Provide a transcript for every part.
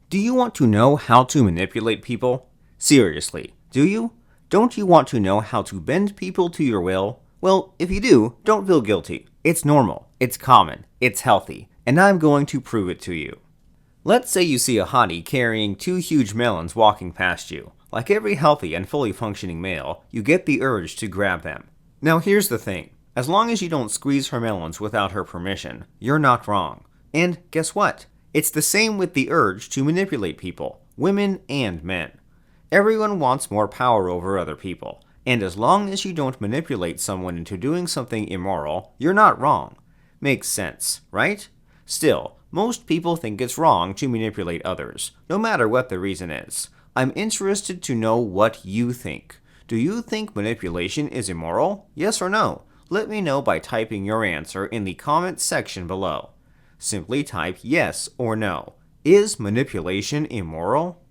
Do you want to know how to manipulate people? Seriously, do you? Don't you want to know how to bend people to your will? Well, if you do, don't feel guilty. It's normal, it's common, it's healthy, and I'm going to prove it to you. Let's say you see a hottie carrying two huge melons walking past you. Like every healthy and fully functioning male, you get the urge to grab them. Now here's the thing. As long as you don't squeeze her melons without her permission, you're not wrong. And guess what? It's the same with the urge to manipulate people, women and men. Everyone wants more power over other people, and as long as you don't manipulate someone into doing something immoral, you're not wrong. Makes sense, right? Still, most people think it's wrong to manipulate others, no matter what the reason is. I'm interested to know what you think. Do you think manipulation is immoral? Yes or no? Let me know by typing your answer in the comments section below. Simply type yes or no. Is manipulation immoral?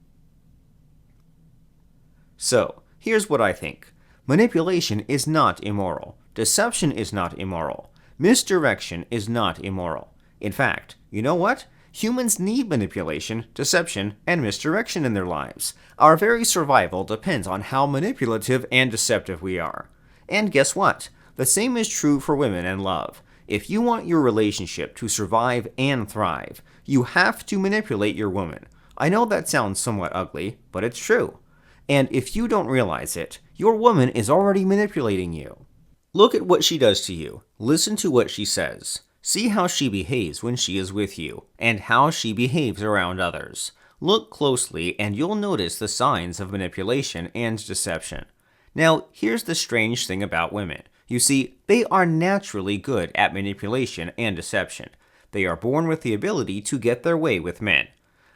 So, here's what I think. Manipulation is not immoral. Deception is not immoral. Misdirection is not immoral. In fact, you know what? Humans need manipulation, deception, and misdirection in their lives. Our very survival depends on how manipulative and deceptive we are. And guess what? The same is true for women and love. If you want your relationship to survive and thrive, you have to manipulate your woman. I know that sounds somewhat ugly, but it's true. And if you don't realize it, your woman is already manipulating you. Look at what she does to you. Listen to what she says. See how she behaves when she is with you, and how she behaves around others. Look closely and you'll notice the signs of manipulation and deception. Now, here's the strange thing about women. You see, they are naturally good at manipulation and deception. They are born with the ability to get their way with men.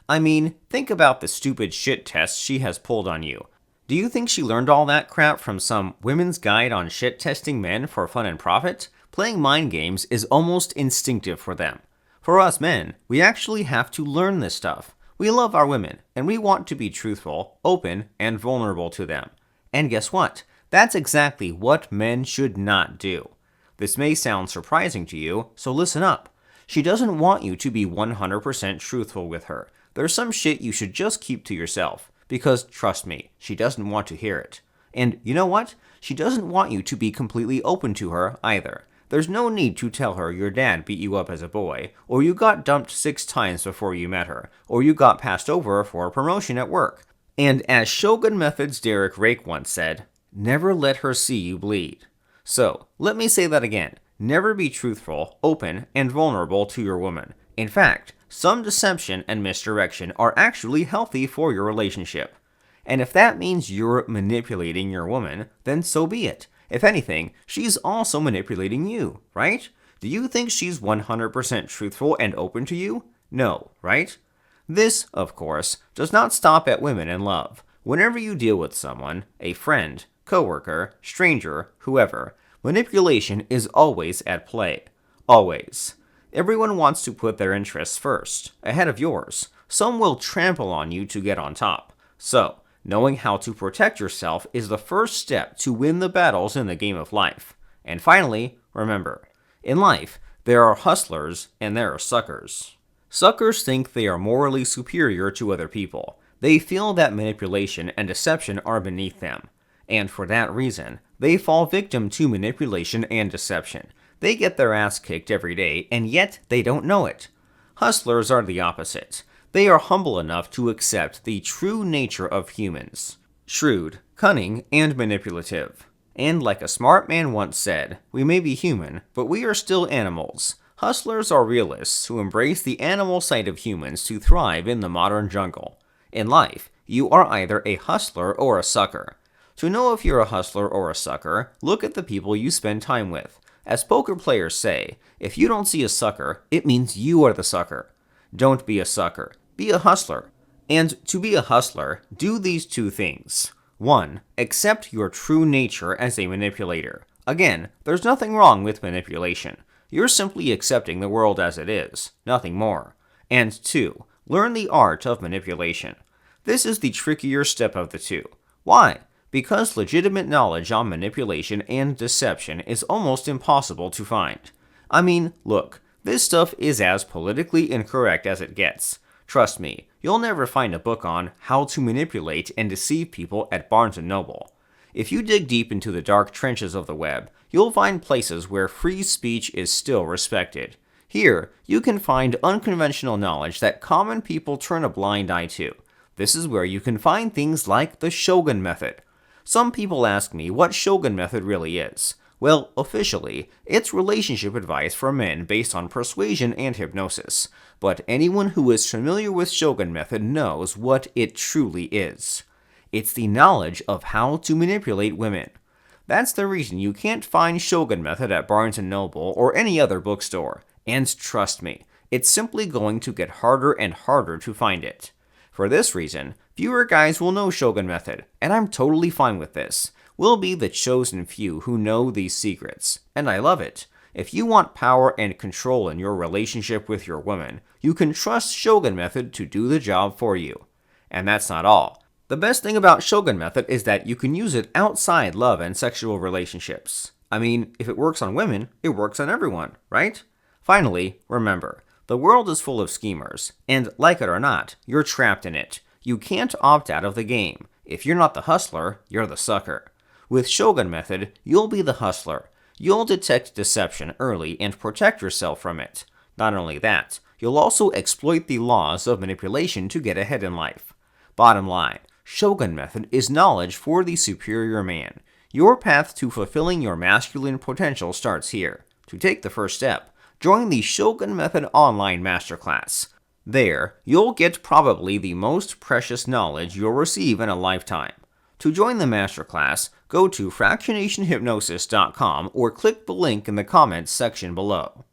I mean, think about the stupid shit tests she has pulled on you. Do you think she learned all that crap from some women's guide on shit testing men for fun and profit? Playing mind games is almost instinctive for them. For us men, we actually have to learn this stuff. We love our women, and we want to be truthful, open, and vulnerable to them. And guess what? That's exactly what men should not do. This may sound surprising to you, so listen up. She doesn't want you to be 100% truthful with her. There's some shit you should just keep to yourself, because trust me, she doesn't want to hear it. And you know what? She doesn't want you to be completely open to her either. There's no need to tell her your dad beat you up as a boy, or you got dumped 6 times before you met her, or you got passed over for a promotion at work. And as Shogun Method's Derek Rake once said, never let her see you bleed. So, let me say that again. Never be truthful, open, and vulnerable to your woman. In fact, some deception and misdirection are actually healthy for your relationship. And if that means you're manipulating your woman, then so be it. If anything, she's also manipulating you, right? Do you think she's 100% truthful and open to you? No, right? This, of course, does not stop at women in love. Whenever you deal with someone, a friend, coworker, stranger, whoever, manipulation is always at play. Always. Everyone wants to put their interests first, ahead of yours. Some will trample on you to get on top. So, knowing how to protect yourself is the first step to win the battles in the game of life. And finally, remember, in life, there are hustlers and there are suckers. Suckers think they are morally superior to other people. They feel that manipulation and deception are beneath them. And for that reason, they fall victim to manipulation and deception. They get their ass kicked every day, and yet they don't know it. Hustlers are the opposite. They are humble enough to accept the true nature of humans. Shrewd, cunning, and manipulative. And like a smart man once said, we may be human, but we are still animals. Hustlers are realists who embrace the animal side of humans to thrive in the modern jungle. In life, you are either a hustler or a sucker. To know if you're a hustler or a sucker, look at the people you spend time with. As poker players say, if you don't see a sucker, it means you are the sucker. Don't be a sucker. Be a hustler. And to be a hustler, do these 2 things. 1. Accept your true nature as a manipulator. Again, there's nothing wrong with manipulation. You're simply accepting the world as it is, nothing more. And 2. Learn the art of manipulation. This is the trickier step of the 2. Why? Because legitimate knowledge on manipulation and deception is almost impossible to find. I mean, look, this stuff is as politically incorrect as it gets. Trust me, You'll never find a book on how to manipulate and deceive people at Barnes & Noble. If you dig deep into the dark trenches of the web, you'll find places where free speech is still respected. Here, you can find unconventional knowledge that common people turn a blind eye to. This is where you can find things like the Shogun Method. Some people ask me what Shogun Method really is. Well, officially, it's relationship advice for men based on persuasion and hypnosis. But anyone who is familiar with Shogun Method knows what it truly is. It's the knowledge of how to manipulate women. That's the reason you can't find Shogun Method at Barnes & Noble or any other bookstore. And trust me, it's simply going to get harder and harder to find it. For this reason, fewer guys will know Shogun Method, and I'm totally fine with this. We'll be the chosen few who know these secrets, and I love it. If you want power and control in your relationship with your woman, you can trust Shogun Method to do the job for you. And that's not all. The best thing about Shogun Method is that you can use it outside love and sexual relationships. I mean, if it works on women, it works on everyone, right? Finally, remember, the world is full of schemers, and like it or not, you're trapped in it. You can't opt out of the game. If you're not the hustler, you're the sucker. With Shogun Method, you'll be the hustler. You'll detect deception early and protect yourself from it. Not only that, you'll also exploit the laws of manipulation to get ahead in life. Bottom line, Shogun Method is knowledge for the superior man. Your path to fulfilling your masculine potential starts here. To take the first step, join the Shogun Method online masterclass. There, you'll get probably the most precious knowledge you'll receive in a lifetime. To join the masterclass, go to fractionationhypnosis.com or click the link in the comments section below.